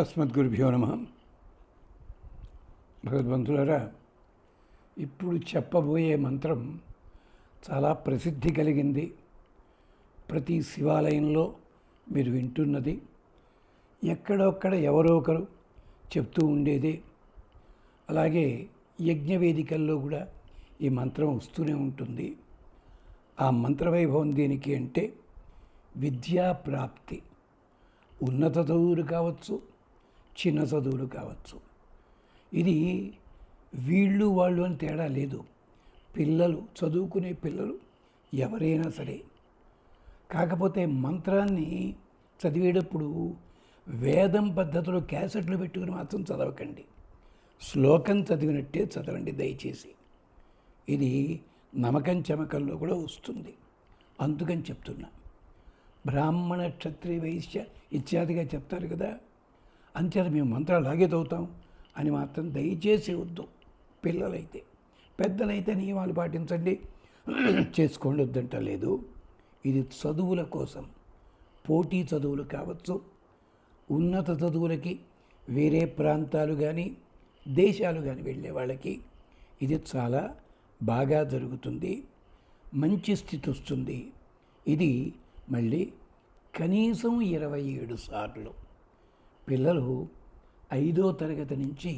అస్మద్గురుభ్యో నమ. భగవద్బంధులారా, ఇప్పుడు చెప్పబోయే మంత్రం చాలా ప్రసిద్ధి కలిగింది. ప్రతి శివాలయంలో మీరు వింటున్నది, ఎక్కడొక్కడ ఎవరో ఒకరు చెప్తూ ఉండేదే. అలాగే యజ్ఞవేదికల్లో కూడా ఈ మంత్రం వస్తూనే ఉంటుంది. ఆ మంత్రవైభవం దేనికి అంటే విద్యా ప్రాప్తి. ఉన్నత చదువులు కావచ్చు, చిన్న చదువులు కావచ్చు. ఇది వీళ్ళు వాళ్ళు అని తేడా లేదు. పిల్లలు, చదువుకునే పిల్లలు ఎవరైనా సరే. కాకపోతే మంత్రాన్ని చదివేటప్పుడు వేదం పద్ధతిలో క్యాసెట్లు పెట్టుకుని మాత్రం చదవకండి. శ్లోకం చదివినట్టే చదవండి దయచేసి. ఇది నమ్మకం చమకంలో కూడా వస్తుంది, అందుకని చెప్తున్నా. బ్రాహ్మణ, క్షత్రియ, వైశ్య ఇత్యాదిగా చెప్తారు కదా, అంచేత మేము మంత్రాలు అలాగే చదువుతాం అని మాత్రం దయచేసి వద్దు. పిల్లలైతే, పెద్దలైతే నియమాలు పాటించండి, చేసుకోండి, వద్దంట లేదు. ఇది చదువుల కోసం, పోటీ చదువులు కావచ్చు, ఉన్నత చదువులకి వేరే ప్రాంతాలు కానీ దేశాలు కానీ వెళ్ళే వాళ్ళకి ఇది చాలా బాగా జరుగుతుంది. మంచి స్థితి వస్తుంది. ఇది మళ్ళీ కనీసం 27 సార్లు పిల్లలు 5వ తరగతి నుంచి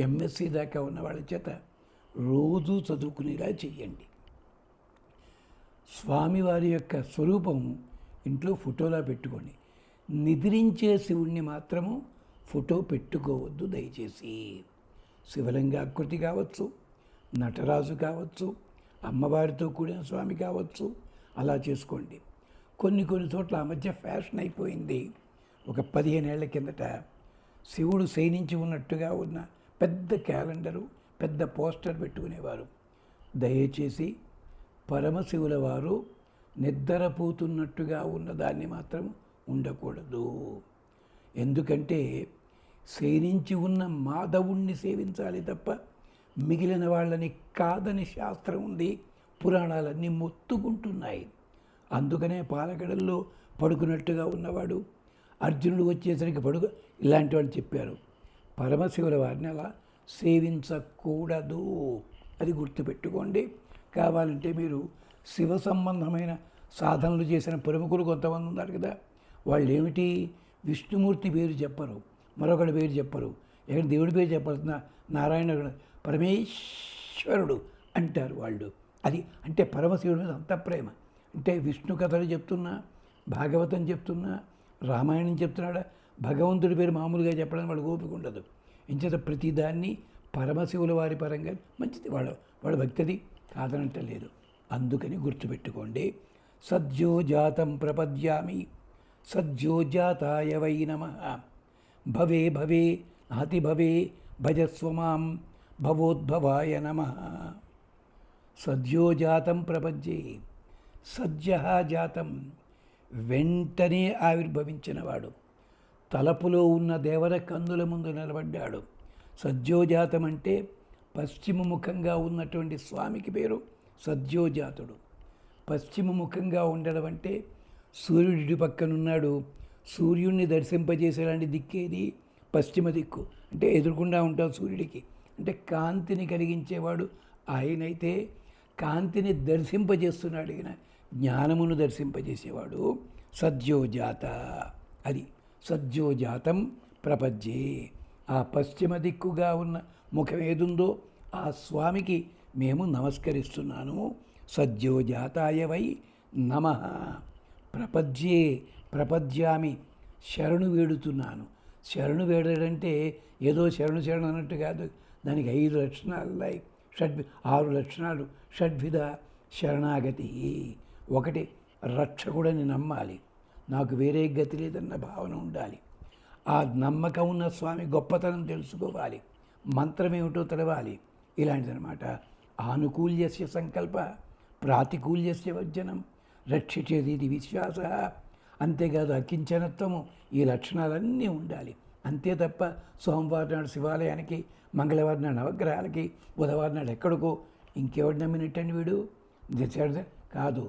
ఎంఎస్సి దాకా ఉన్న వాళ్ళ చేత రోజు చదువుకునేలా చెయ్యండి. స్వామివారి యొక్క స్వరూపం ఇంట్లో ఫోటోలా పెట్టుకోండి. నిద్రించే శివుణ్ణి మాత్రము ఫోటో పెట్టుకోవద్దు దయచేసి. శివలింగాకృతి కావచ్చు, నటరాజు కావచ్చు, అమ్మవారితో కూడిన స్వామి కావచ్చు, అలా చేసుకోండి. కొన్ని చోట్ల ఆ మధ్య ఫ్యాషన్ అయిపోయింది. ఒక 15 ఏళ్ల కిందట శివుడు శయనించి ఉన్నట్టుగా ఉన్న పెద్ద క్యాలెండరు, పెద్ద పోస్టర్ పెట్టుకునేవారు. దయచేసి పరమశివుల వారు నిద్రపోతున్నట్టుగా ఉన్న దాన్ని మాత్రం ఉండకూడదు. ఎందుకంటే శయనించి ఉన్న మాధవుణ్ణి సేవించాలి తప్ప మిగిలిన వాళ్ళని కాదని శాస్త్రం ఉంది. పురాణాలన్నీ మొత్తుకుంటున్నాయి. అందుకనే పాలగడల్లో పడుకున్నట్టుగా ఉన్నవాడు అర్జునుడు వచ్చేసరికి ఇలాంటి వాళ్ళు చెప్పారు. పరమశివుల వారిని అలా సేవించకూడదు. అది గుర్తుపెట్టుకోండి. కావాలంటే మీరు శివ సంబంధమైన సాధనలు చేసిన ప్రముఖులు కొంతమంది ఉన్నారు కదా, వాళ్ళు ఏమిటి, విష్ణుమూర్తి పేరు చెప్పరు, మరొకటి పేరు చెప్పరు, ఎక్కడ దేవుడి పేరు చెప్పాల్సిన నారాయణ పరమేశ్వరుడు అంటారు వాళ్ళు. అది అంటే పరమశివుడి మీద అంత ప్రేమ. అంటే విష్ణు కథలు చెప్తున్నా, భాగవతం చెప్తున్నా, రామాయణం చెప్తున్నాడా, భగవంతుడి పేరు మామూలుగా చెప్పడానికి వాళ్ళకి ఓపిక ఉండదు. ఇంచేత ప్రతిదాన్ని పరమశివుల వారి పరంగా మంచిది, వాళ్ళ భక్తిది కాదనంటలేదు. అందుకని గుర్తుపెట్టుకోండి. సద్యోజాతం ప్రపద్యామి సద్యోజాతాయ వై నమః. భవే భవే నాతి భవే భజస్వమాం భవోద్భవాయ నమః. సద్యోజాతం ప్రపద్యే. సద్య జాతం, వెంటనే ఆవిర్భవించినవాడు. తలపులో ఉన్న దేవర కందుల ముందు నిలబడ్డాడు. సద్యోజాతం అంటే పశ్చిమ ముఖంగా ఉన్నటువంటి స్వామికి పేరు సద్యోజాతుడు. పశ్చిమ ముఖంగా ఉండడం అంటే సూర్యుడి పక్కనున్నాడు. సూర్యుడిని దర్శింపజేసేలాంటి దిక్కేది పశ్చిమ దిక్కు. అంటే ఎదురుకుండా ఉంటాడు సూర్యుడికి. అంటే కాంతిని కలిగించేవాడు ఆయనైతే కాంతిని దర్శింపజేస్తున్నాడు. ఈయన జ్ఞానమును దర్శింపజేసేవాడు సద్యోజాత. అది సద్యోజాతం ప్రపద్యే. ఆ పశ్చిమ దిక్కుగా ఉన్న ముఖం ఏదుందో ఆ స్వామికి మేము నమస్కరిస్తున్నాను. సద్యోజాతాయ వై నమః. ప్రపద్యే, ప్రపద్యామి, శరణు వేడుతున్నాను. శరణు వేడడంటే ఏదో శరణు అన్నట్టు కాదు. దానికి 5 లక్షణాలు ఉన్నాయి. 6 లక్షణాలు. షడ్విధ శరణాగతి. 1, రక్షకుడని నమ్మాలి, నాకు వేరే గతి లేదన్న భావన ఉండాలి. ఆ నమ్మకం ఉన్న స్వామి గొప్పతనం తెలుసుకోవాలి, మంత్రం ఏమిటో తెలవాలి. ఇలాంటిదన్నమాట. ఆనుకూల్యస్య సంకల్ప ప్రాతికూల్యస్య వర్జనం రక్షించేది విశ్వాస. అంతేకాదు అకించనత్వము. ఈ లక్షణాలన్నీ ఉండాలి. అంతే తప్ప సోమవారం నాడు శివాలయానికి, మంగళవారం నాడు నవగ్రహాలకి, బుధవారం నాడు ఎక్కడికో ఇంకెవడు నమ్మినట్టండి వీడు కాదు.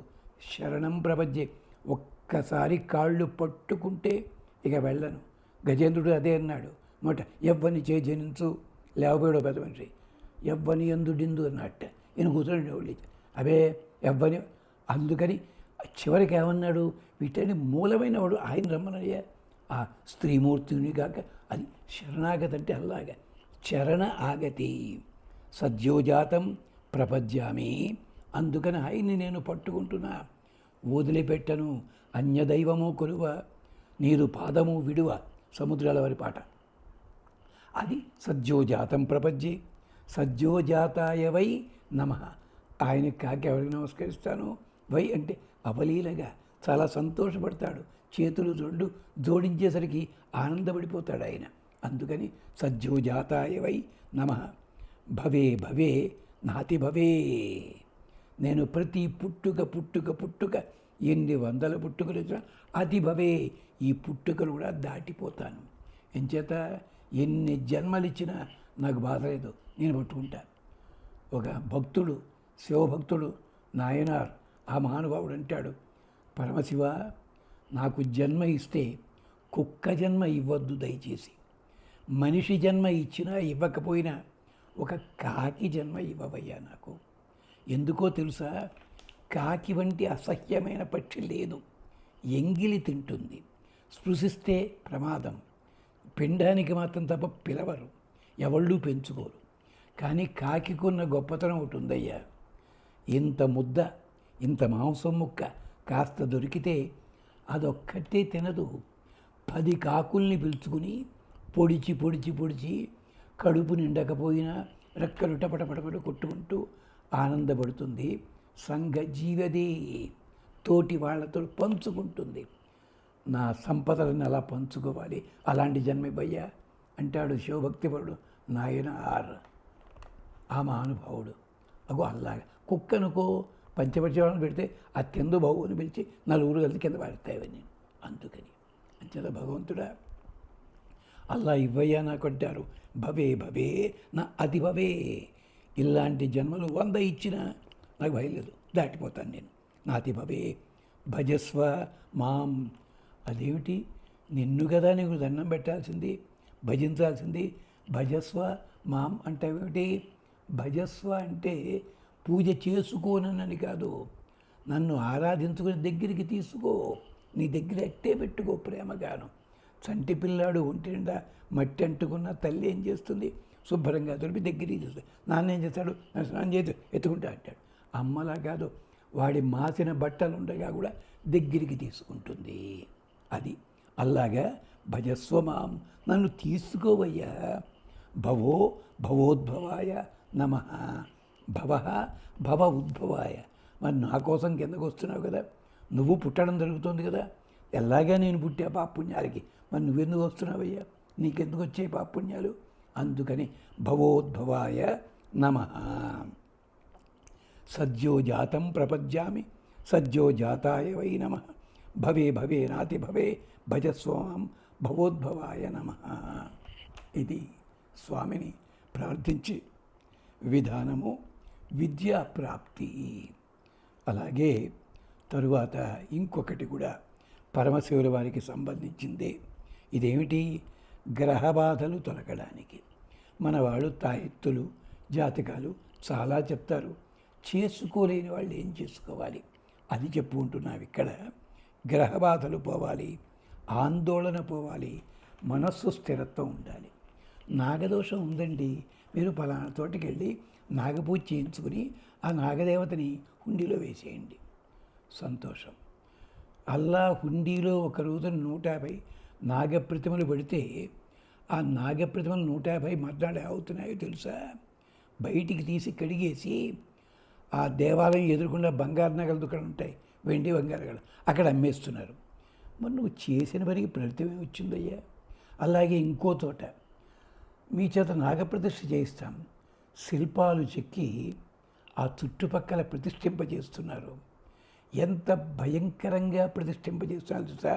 శరణం ప్రపద్యే. ఒక్కసారి కాళ్ళు పట్టుకుంటే ఇక వెళ్ళను. గజేంద్రుడు అదే అన్నాడు మొట ఎవ్వని చే జనించు లేవబోయాడు పెద్ద మనిషి ఎవ్వని ఎందుడిందు అన్నట్ట ఈయన కూర్చొని వాళ్ళు అవే ఎవ్వని అందుకని చివరికి ఏమన్నాడు వీటని మూలమైన వాడు ఆయన రమ్మనయ్యా ఆ స్త్రీమూర్తిని కాక అది శరణాగతి అంటే అలాగా చరణ ఆగతి సద్యోజాతం ప్రపద్యామి అందుకని ఆయన్ని నేను పట్టుకుంటున్నా వదిలిపెట్టను అన్యదైవము కొలువ నీరు పాదము విడువ సముద్రాల వారి పాట అది సద్యోజాతం ప్రపద్యే సద్యోజాతాయ వై నమః ఆయనకి కాకి ఎవరికి నమస్కరిస్తాను వై అంటే అవలీలగా చాలా సంతోషపడతాడు చేతులు రెండు జోడించేసరికి ఆనందపడిపోతాడు ఆయన అందుకని సద్యోజాతాయ వై నమః భవే భవే నాతి భవే నేను ప్రతి పుట్టుక ఎన్ని వందల పుట్టుకలు వచ్చినా అతి భవే ఈ పుట్టుకలు కూడా దాటిపోతాను ఎంచేత ఎన్ని జన్మలిచ్చినా నాకు బాధ లేదు నేను పట్టుకుంటాను ఒక భక్తుడు శివభక్తుడు నాయనార్ ఆ మహానుభావుడు అంటాడు పరమశివ నాకు జన్మ ఇస్తే కుక్క జన్మ ఇవ్వద్దు దయచేసి మనిషి జన్మ ఇచ్చినా ఇవ్వకపోయినా ఒక కాకి జన్మ ఇవ్వవయ్యా నాకు ఎందుకో తెలుసా కాకి వంటి అసహ్యమైన పక్షి లేదు ఎంగిలి తింటుంది స్పృశిస్తే ప్రమాదం పిండానికి మాత్రం తప్ప పిలవరు ఎవళ్ళు పెంచుకోరు కానీ కాకికున్న గొప్పతనం ఒకటి ఉందయ్యా ఇంత ముద్ద ఇంత మాంసం ముక్క కాస్త దొరికితే అదొక్కటే తినదు 10 కాకుల్ని పిలుచుకుని పొడిచి కడుపు నిండకపోయినా రెక్కలు టపటపటపట కొట్టుకుంటూ ఆనందపడుతుంది సంఘ జీవదే తోటి వాళ్ళతో పంచుకుంటుంది నా సంపదలను ఎలా పంచుకోవాలి అలాంటి జన్మివ్వయ్యా అంటాడు శివభక్తిపరుడు నాయన ఆర్ ఆ మహానుభావుడు అగో అలాగా కుక్కనుకో పంచపరిచయాలను పెడితే ఆ తిందు బావు అని పిలిచి నలుగురు కలిసి కింద పారుతాయని అందుకని అంచేత భగవంతుడా అల్లా ఇవ్వయ్యా నాకు అంటారు భవే భవే నా అతి భవే ఇలాంటి జన్మలు 100 ఇచ్చినా నాకు భయలేదు దాటిపోతాను నేను నాతి భవే భజస్వ మాం అదేమిటి నిన్ను కదా నీకు దండం పెట్టాల్సింది భజించాల్సింది భజస్వ మాం అంటే ఏమిటి భజస్వ అంటే పూజ చేసుకోనని కాదు నన్ను ఆరాధించుకుని దగ్గరికి తీసుకో నీ దగ్గర ఎట్టే పెట్టుకో ప్రేమగాను చంటి పిల్లాడు ఒంటి నిండా మట్టి అంటుకున్న తల్లి ఏం చేస్తుంది శుభ్రంగా తొలిపి దగ్గరికి చేస్తాడు నాన్న ఏం చేస్తాడు నన్ను స్నానం చేసి ఎత్తుకుంటా అంటాడు అమ్మలా కాదు వాడి మాసిన బట్టలు ఉండగా కూడా దగ్గరికి తీసుకుంటుంది అది అలాగా భజస్వమాం నన్ను తీసుకోవయ్యా భవోద్భవాయ నమః భవ ఉద్భవాయ మరి నా కోసం కిందకు వస్తున్నావు కదా నువ్వు పుట్టడం జరుగుతుంది కదా ఎలాగా నేను పుట్టా పాపుణ్యాలకి మరి నువ్వెందుకు వస్తున్నావయ్యా నీకెందుకు వచ్చాయి పాపుణ్యాలు అందుకని భవోద్భవాయ నమః సద్యోజాతం ప్రపద్యామి సద్యోజాతాయ వై నమః భవే భవే నాతి భవే భజస్వాం భవోద్భవాయ నమః ఇది స్వామిని ప్రార్థించి విధానము విద్యాప్రాప్తి అలాగే తరువాత ఇంకొకటి కూడా పరమశివుల వారికి సంబంధించిందే ఇదేమిటి గ్రహబాధలు తొలగడానికి మనవాళ్ళు తాయెత్తులు జాతకాలు చాలా చెప్తారు చేసుకోలేని వాళ్ళు ఏం చేసుకోవాలి అది చెప్పుకుంటున్నాం ఇక్కడ గ్రహబాధలు పోవాలి ఆందోళన పోవాలి మనస్సు స్థిరత్వం ఉండాలి నాగదోషం ఉందండి మీరు పలానా తోటికి వెళ్ళి నాగపూజ చేయించుకుని ఆ నాగదేవతని హుండీలో వేసేయండి సంతోషం అల్లా హుండీలో ఒక రోజున 150 నాగప్రతిమలు పెడితే ఆ నాగప్రతిమలు 150 మర్నాడు అవుతున్నాయో తెలుసా బయటికి తీసి కడిగేసి ఆ దేవాలయం ఎదురుకుండా బంగారు నగలు దుకాణం ఉంటాయి వెండి బంగారు నగలు అక్కడ అమ్మేస్తున్నారు మరి నువ్వు చేసిన పనికి ఫలితం వచ్చిందయ్యా అలాగే ఇంకో చోట మీ చేత నాగప్రతిష్ఠ చేయిస్తాం శిల్పాలు చెక్కి ఆ చుట్టుపక్కల ప్రతిష్ఠింపజేస్తున్నారు ఎంత భయంకరంగా ప్రతిష్ఠింపజేస్తున్నారు చూసా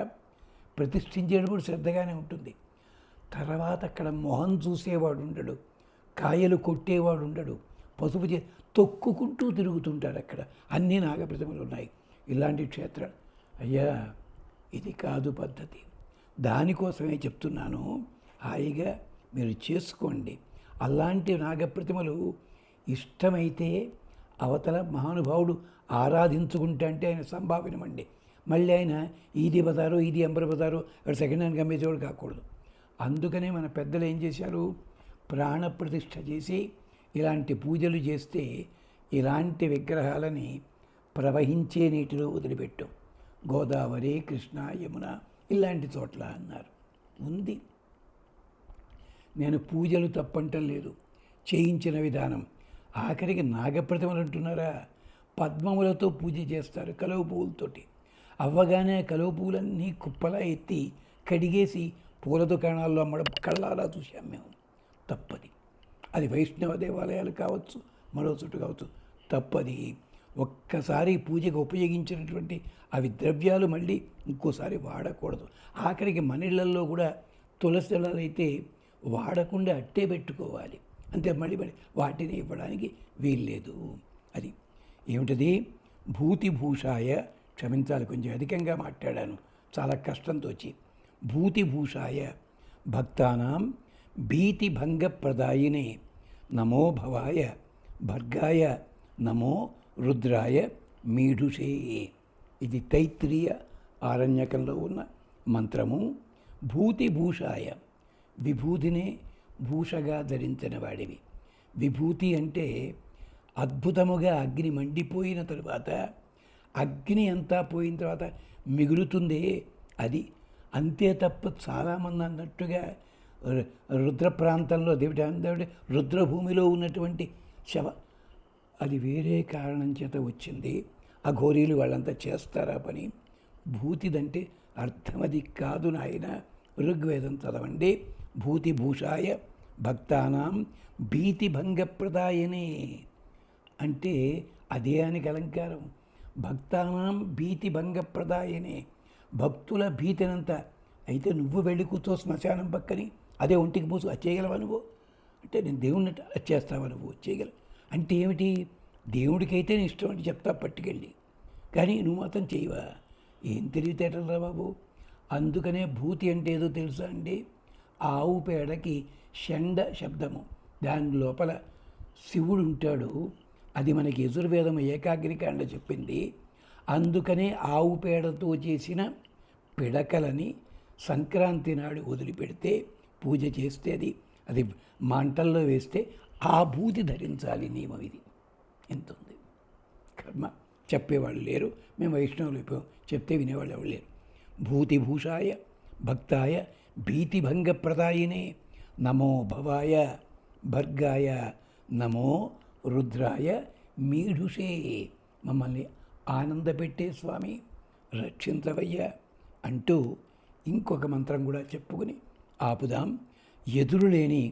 ప్రతిష్ఠించేటప్పుడు శ్రద్ధగానే ఉంటుంది తర్వాత అక్కడ మొహం చూసేవాడు ఉండడు కాయలు కొట్టేవాడు ఉండడు పసుపు తొక్కుకుంటూ తిరుగుతుంటారు అక్కడ అన్ని నాగప్రతిమలు ఉన్నాయి ఇలాంటి క్షేత్రాలు అయ్యా ఇది కాదు పద్ధతి దానికోసమే చెప్తున్నాను, హాయిగా మీరు చేసుకోండి. అలాంటి నాగప్రతిమలు ఇష్టమైతే అవతల మహానుభావుడు ఆరాధించుకుంటా అంటే ఆయన సంభావనమండి. మళ్ళీ ఆయన ఇది బజారు ఇది ఎంబర బజారు అక్కడ సెకండ్ హ్యాండ్ అమ్మేసేవాడు కాకూడదు. అందుకనే మన పెద్దలు ఏం చేశారు, ప్రాణప్రతిష్ఠ చేసి ఇలాంటి పూజలు చేస్తే ఇలాంటి విగ్రహాలని ప్రవహించే నీటిలో వదిలిపెట్టాం. గోదావరి, కృష్ణ, యమున ఇలాంటి చోట్ల అన్నారు. ఉంది. నేను పూజలు తప్పంటం లేదు, చేయించిన విధానం. ఆఖరికి నాగప్రతిమలు అంటున్నారా, పద్మములతో పూజ చేస్తారు, కలువ పువ్వులతోటి. అవ్వగానే కలువ పువ్వులన్నీ కుప్పలా ఎత్తి కడిగేసి పూల దుకాణాల్లో అమ్మడం కళ్ళారా చూసాం మేము. తప్పది. అది వైష్ణవ దేవాలయాలు కావచ్చు, మరో చోటు కావచ్చు, తప్పది. ఒక్కసారి పూజకు ఉపయోగించినటువంటి అవి ద్రవ్యాలు మళ్ళీ ఇంకోసారి వాడకూడదు. ఆఖరికి మన ఇళ్లల్లో కూడా తులసి దళాలు అయితే వాడకుండా అట్టే పెట్టుకోవాలి, అంతే. మళ్ళీ వాటిని ఇవ్వడానికి వీల్లేదు. అది ఏమిటది, భూతిభూషాయ, క్షమించాలి కొంచెం అధికంగా మాట్లాడాను, చాలా కష్టంతోచి. భూతిభూషాయ భక్తానాం భీతిభంగప్రదాయినే నమో భవాయ భర్గాయ నమో రుద్రాయ మీఢుషే. ఇది తైత్రీయ ఆరణ్యకంలో ఉన్న మంత్రము. భూతిభూషాయ, విభూతినే భూషగా ధరించిన వాడివి. విభూతి అంటే అద్భుతముగా అగ్ని మండిపోయిన తరువాత, అగ్ని అంతా పోయిన తర్వాత మిగులుతుందే అది. అంతే తప్ప చాలామంది అన్నట్టుగా రుద్ర ప్రాంతంలో దేవుడి రుద్రభూమిలో ఉన్నటువంటి శవ, అది వేరే కారణం చేత వచ్చింది. ఆ ఘోరీలు వాళ్ళంతా చేస్తారా పని. భూతిదంటే అర్థమది కాదు నాయన. ఋగ్వేదం చదవండి. భూతిభూషాయ భక్తానాం భీతిభంగప్రదాయనే అంటే అదే అని అలంకారం. భక్తానాం భీతిభంగప్రదాయనే, భక్తుల భీతినంత. అయితే నువ్వు వెళ్ళి కూర్చో శ్మశానం పక్కని, అదే ఒంటికి పూసు, అది చేయగలవా నువ్వు అంటే, నేను దేవుణ్ణి అది చేస్తావా నువ్వు, చేయగలవు అంటే ఏమిటి, దేవుడికైతే నీ ఇష్టం అంటే చెప్తా పట్టుకెళ్ళి, కానీ నువ్వు మాత్రం చేయవా, ఏం తెలివితేటలు రా బాబు. అందుకనే భూతి అంటే ఏదో తెలుసా అండి, ఆవు పేడకి షండ శబ్దము, దాని లోపల శివుడు ఉంటాడు. అది మనకి యజుర్వేదం ఏకాగ్నికాండ చెప్పింది. అందుకనే ఆవు పేడతో చేసిన పిడకలని సంక్రాంతి నాడు వదిలిపెడితే, పూజ చేస్తే అది మంటల్లో వేస్తే ఆ భూతి ధరించాలి, నియమం ఇది. ఎంత ఉంది కర్మ. చెప్పేవాళ్ళు లేరు, మేము వైష్ణవులు అయిపోయాం, చెప్తే వినేవాళ్ళు ఎవరు లేరు. భూతిభూషాయ భక్తాయ భీతిభంగప్రదాయినే నమో భవాయ భర్గాయ నమో రుద్రాయ మీఢుషే. మమ్మల్ని ఆనందపెట్టే స్వామి, రక్షించవయ్యా అంటూ ఇంకొక మంత్రం కూడా చెప్పుకుని ఆపుదాం. ఎదురులేని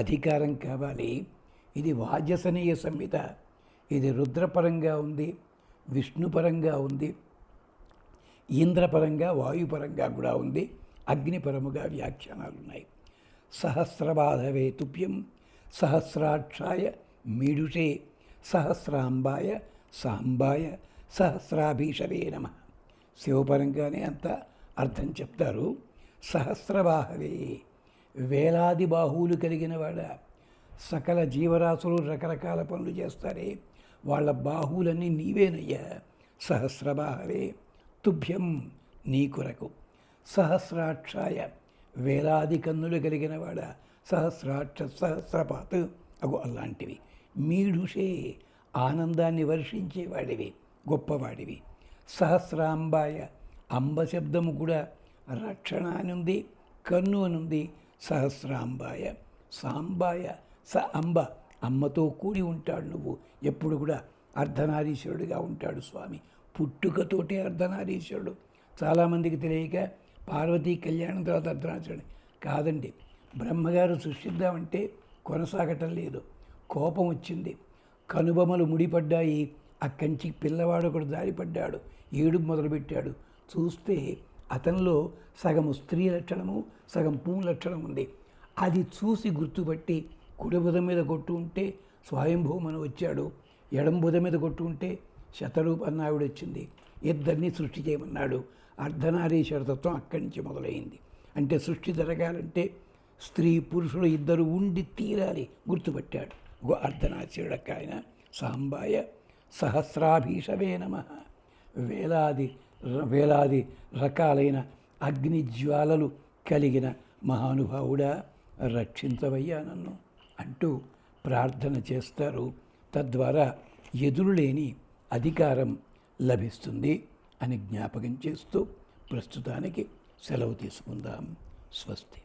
అధికారం కావాలి. ఇది వాజసనీయ సంహిత. ఇది రుద్రపరంగా ఉంది, విష్ణుపరంగా ఉంది, ఇంద్రపరంగా వాయుపరంగా కూడా ఉంది, అగ్నిపరముగా వ్యాఖ్యానాలు ఉన్నాయి. సహస్రబాధవే తుభ్యం సహస్రాక్షాయ మీఢుషే సహస్రాంబాయ సాంబాయ సహస్రాభీషవే నమః. శివపరంగానే అంత అర్థం చెప్తారు. సహస్రబాహవే, వేలాది బాహువులు కలిగిన వాడ. సకల జీవరాశులు రకరకాల పనులు చేస్తారే, వాళ్ళ బాహువులన్నీ నీవేనయ్యా. సహస్రబాహవే తుభ్యం, నీ కొరకు. సహస్రాక్షాయ, వేలాది కన్నులు కలిగిన వాడ. సహస్రాక్ష సహస్రపాత్, అగు అలాంటివి. మీఢుషే, ఆనందాన్ని వర్షించేవాడివి, గొప్పవాడివి. సహస్రాంబాయ, అంబ శబ్దము కూడా రక్షణ అనుంది, కన్ను అనుంది. సహస్రాంబాయ సాంబాయ, స అంబ, అమ్మతో కూడి ఉంటాడు నువ్వు. ఎప్పుడు కూడా అర్ధనారీశ్వరుడిగా ఉంటాడు స్వామి. పుట్టుకతోటే అర్ధనారీశ్వరుడు. చాలామందికి తెలియక పార్వతీ కళ్యాణం తర్వాత అర్ధనారీశ్వరుడు కాదండి. బ్రహ్మగారు సృష్టిద్దామంటే కొనసాగటం లేదు, కోపం వచ్చింది, కనుబొమలు ముడిపడ్డాయి. ఆ కంచి పిల్లవాడు ఒకడు జారిపడ్డాడు, ఏడుపు మొదలుపెట్టాడు. చూస్తే అతనిలో సగము స్త్రీ లక్షణము, సగం పువ్వు లక్షణం ఉంది. అది చూసి గుర్తుపట్టి కుడి బుధం మీద కొట్టు ఉంటే స్వయంభూమను వచ్చాడు, ఎడం బుధం మీద కొట్టు ఉంటే శతరూపన్న ఆవిడ వచ్చింది. ఇద్దరిని సృష్టి చేయమన్నాడు. అర్ధనారీశ్వర తత్వం అక్కడి నుంచి మొదలైంది. అంటే సృష్టి జరగాలంటే స్త్రీ పురుషుడు ఇద్దరు ఉండి తీరాలి గుర్తుపట్టాడు. అర్ధనాశీయుడక్క ఆయన సాంబాయ సహస్రాభీషవే నమః. వేలాది వేలాది రకాలైన అగ్నిజ్వాలలు కలిగిన మహానుభావుడా రక్షించవయ్యా నన్ను అంటూ ప్రార్థన చేస్తారు. తద్వారా ఎదురులేని అధికారం లభిస్తుంది అని జ్ఞాపకం చేస్తూ ప్రస్తుతానికి సెలవు తీసుకుందాం. స్వస్తి.